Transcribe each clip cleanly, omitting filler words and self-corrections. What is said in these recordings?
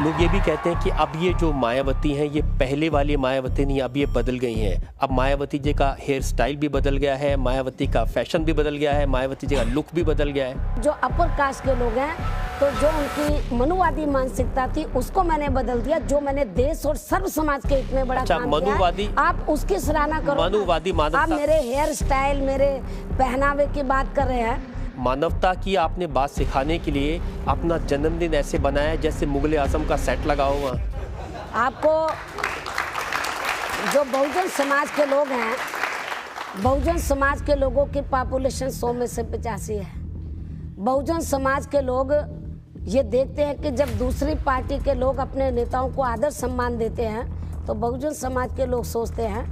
लोग ये भी कहते हैं कि अब ये जो मायावती हैं ये पहले वाली मायावती नहीं, अब ये बदल गई हैं। अब मायावती जी का हेयर स्टाइल भी बदल गया है, मायावती का फैशन भी बदल गया है, मायावती जी का लुक भी बदल गया है। जो अपर कास्ट के लोग हैं तो जो उनकी मनुवादी मानसिकता थी उसको मैंने बदल दिया। जो मैंने देश और सर्व समाज के हित में बड़ा काम मनुवादी, किया है, आप उसकी सराहना करो। मनुवादी आप मेरे हेयर स्टाइल, मेरे पहनावे की बात कर रहे हैं। मानवता की आपने बात सिखाने के लिए अपना जन्मदिन ऐसे बनाया जैसे मुगल आजम का सेट लगा हुआ। आपको जो बहुजन समाज के लोग हैं, बहुजन समाज के लोगों की पॉपुलेशन 100 में से 85 है। बहुजन समाज के लोग ये देखते हैं कि जब दूसरी पार्टी के लोग अपने नेताओं को आदर सम्मान देते हैं तो बहुजन समाज के लोग सोचते हैं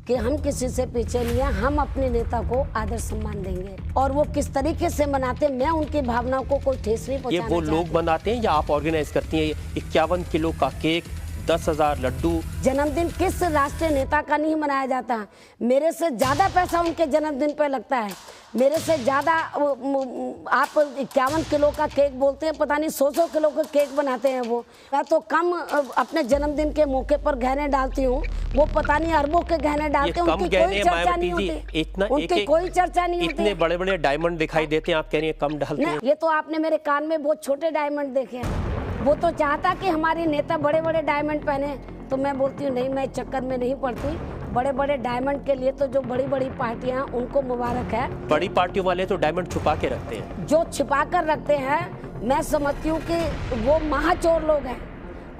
कि हम किसी से पीछे नहीं है, हम अपने नेता को आदर सम्मान देंगे। और वो किस तरीके से मनाते हैं, मैं उनकी भावनाओं को कोई ठेस नहीं पहुंचाना ये वो लोग बनाते हैं या आप ऑर्गेनाइज करती हैं? 51 किलो का केक, 10,000 लड्डू। जन्मदिन किस राष्ट्रीय नेता का नहीं मनाया जाता? मेरे से ज्यादा पैसा उनके जन्मदिन पे लगता है। मेरे से ज्यादा आप 51 किलो का केक बोलते हैं, पता नहीं 100 किलो का केक बनाते हैं वो। मैं तो कम अपने जन्मदिन के मौके पर गहने डालती हूँ, वो पता नहीं अरबों के गहने डालते हैं। उनकी कोई चर्चा नहीं होती, उनकी कोई चर्चा नहीं होती। इतने बड़े बड़े डायमंड दिखाई देते हैं, आप कह रही हैं कम डालते हैं। ये तो आपने मेरे कान में बहुत छोटे डायमंड देखे हैं। वो तो चाहता कि हमारी नेता बड़े बड़े डायमंड पहने, तो मैं बोलती हूँ नहीं, मैं चक्कर में नहीं पड़ती। बड़े बड़े डायमंड के लिए तो जो बड़ी बड़ी पार्टियां उनको मुबारक है। बड़ी पार्टियों वाले तो डायमंड छुपा के रखते हैं। जो छुपा कर रखते हैं, मैं समझती हूँ कि वो महाचोर लोग हैं।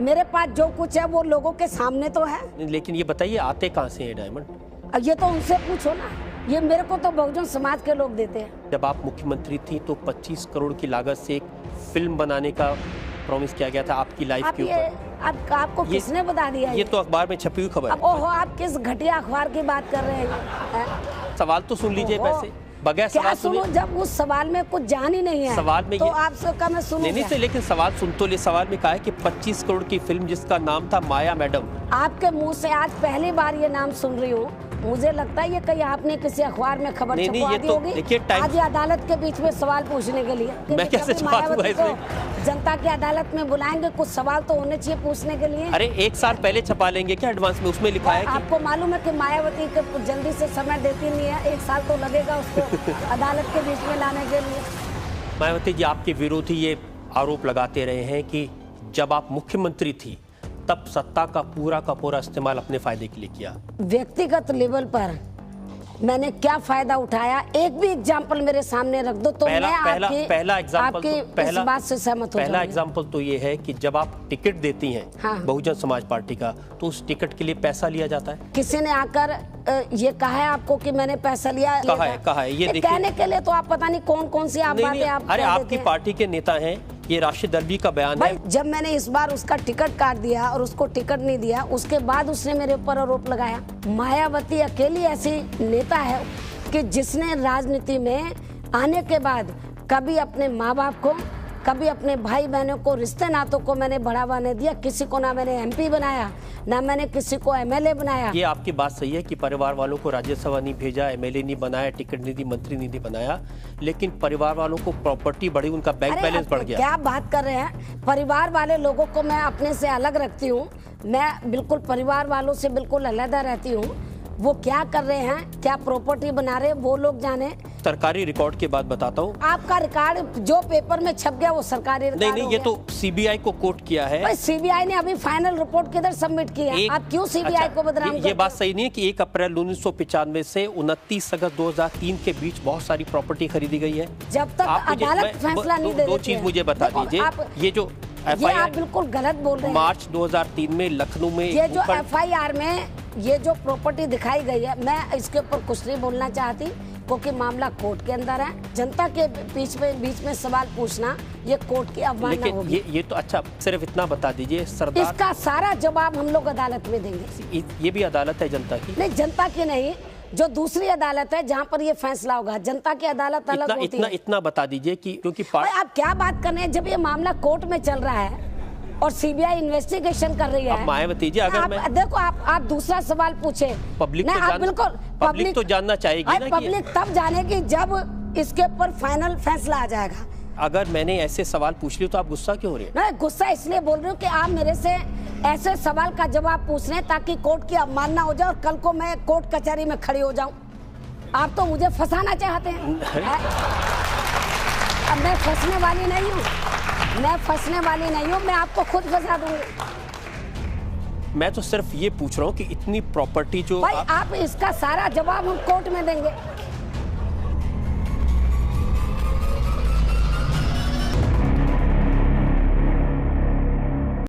मेरे पास जो कुछ है वो लोगों के सामने तो है। लेकिन ये बताइए आते कहाँ से हैं डायमंड? अब ये तो उनसे पूछो ना, ये मेरे को तो बहुजन समाज के लोग देते हैं। जब आप मुख्यमंत्री थी तो 25 करोड़ की लागत से एक फिल्म बनाने का प्रॉमिस किया गया था आपकी लाइफ के ऊपर। आपको किसने बता दिया? ये तो अखबार में छपी हुई खबर है। ओहो, आप किस घटिया अखबार की बात कर रहे हैं? सवाल तो सुन लीजिए वैसे, बगैर सवाल सुनो, जब उस सवाल में कुछ जान ही नहीं है सवाल में, तो आपसे कम मैं सुनूं नहीं से, लेकिन सवाल सुन तो ले। सवाल में कहा है कि 25 करोड़ की फिल्म जिसका नाम था माया मैडम। आपके मुंह से आज पहली बार ये नाम सुन रही हूँ। मुझे लगता है ये कहीं आपने किसी अखबार में खबर छपवा दी होगी। आज अदालत के बीच में सवाल पूछने के लिए मैं कैसे मायावती को जनता की अदालत में बुलाएंगे, कुछ सवाल तो होने चाहिए पूछने के लिए। अरे 1 साल पहले छपा लेंगे क्या एडवांस में? उसमें लिखा है कि आपको मालूम है कि मायावती को जल्दी से समय देती नहीं है, 1 साल तो लगेगा उसको अदालत के बीच में लाने के लिए। मायावती जी, आपके विरोधी ये आरोप लगाते रहे हैं कि जब आप मुख्यमंत्री थी तब सत्ता का पूरा इस्तेमाल अपने फायदे के लिए किया। व्यक्तिगत लेवल पर मैंने क्या फायदा उठाया, एक भी एग्जाम्पल मेरे सामने रख दो तो मैं पहला एग्जाम्पल तो इस बात से सहमत हो पहला एग्जाम्पल तो ये है कि जब आप टिकट देती हैं बहुजन समाज पार्टी का, तो उस टिकट के लिए पैसा लिया जाता है। किसी ने आकर ये कहा है आपको कि मैंने पैसा लिया? कहा है ये कहने के लिए तो आप पता नहीं कौन सी आप बातें आप। अरे आपकी पार्टी के नेता हैं, ये राशिद अल्वी का बयान है। जब मैंने इस बार उसका टिकट काट दिया और उसको टिकट नहीं दिया, उसके बाद उसने मेरे ऊपर आरोप लगाया। मायावती अकेली ऐसी नेता है कि जिसने राजनीति में आने के बाद कभी अपने माँ बाप को, कभी अपने भाई बहनों को, रिश्ते नातों को मैंने बढ़ावा नहीं दिया। किसी को ना मैंने MP बनाया, ना मैंने किसी को MLA बनाया। ये आपकी बात सही है कि परिवार वालों को राज्यसभा नहीं भेजा, MLA नहीं बनाया, टिकट नहीं दी, मंत्री नहीं बनाया, लेकिन परिवार वालों को प्रॉपर्टी बढ़ी, उनका बैंक बैलेंस बढ़ गया। क्या बात कर रहे हैं? परिवार वाले लोगों को मैं अपने से अलग रखती हूँ। मैं बिल्कुल परिवार वालों से बिल्कुल अलग रहती हूँ। वो क्या कर रहे हैं, क्या प्रॉपर्टी बना रहे हैं, वो लोग जाने। सरकारी रिकॉर्ड की बात बताता हूँ। आपका रिकॉर्ड जो पेपर में छप गया वो सरकारी रिकॉर्ड नहीं, ये तो CBI को कोट किया है। CBI ने अभी फाइनल रिपोर्ट किधर सबमिट की है? आप क्यों CBI को बदनाम करते हैं? ये बात सही नहीं है कि 1 अप्रैल 1995 से 29 अगस्त 2003 के बीच बहुत सारी प्रॉपर्टी खरीदी गई है। जब तक अदालत फैसला नहीं दे। 2 चीज मुझे बता दीजिए, ये जो FIR, आप बिल्कुल गलत बोल रहे हैं। मार्च 2003 में लखनऊ में ये जो FIR में ये जो प्रॉपर्टी दिखाई गई है, मैं इसके ऊपर कुछ नहीं बोलना चाहती क्योंकि मामला कोर्ट के अंदर है। जनता के बीच में सवाल पूछना ये कोर्ट की अवमानना होगी। ये तो अच्छा, सिर्फ इतना बता दीजिए सरदार, इसका सारा जवाब हम लोग अदालत में देंगे। ये भी अदालत है जनता की? नहीं, जनता की नहीं, जो दूसरी अदालत है जहाँ पर ये फैसला होगा। जनता की अदालत अलग होती है। इतना बता दीजिए कि क्योंकि आप क्या बात कर रहे हैं, जब ये मामला कोर्ट में चल रहा है और CBI इन्वेस्टिगेशन कर रही है। मायावती जी, अगर मैं देखो आप दूसरा सवाल पूछे, पब्लिक तो जानना चाहेगी ना। पब्लिक तब जानेगी जब इसके ऊपर फाइनल फैसला आ जाएगा। अगर मैंने ऐसे सवाल पूछ लिए तो आप गुस्सा क्यों हो रहे हैं? मैं गुस्सा इसलिए बोल रही हूँ कि आप मेरे से ऐसे सवाल का जवाब पूछ रहे हैं ताकि कोर्ट की अवमानना हो जाए और कल को मैं कोर्ट कचहरी में खड़ी हो जाऊं। आप तो मुझे फंसाना चाहते हैं। अब मैं फंसने वाली नहीं हूँ, मैं फंसने वाली नहीं हूँ, मैं आपको खुद फंसा दूंगी। मैं तो सिर्फ ये पूछ रहा हूँ कि इतनी प्रॉपर्टी जो भाई आप इसका सारा जवाब हम कोर्ट में देंगे।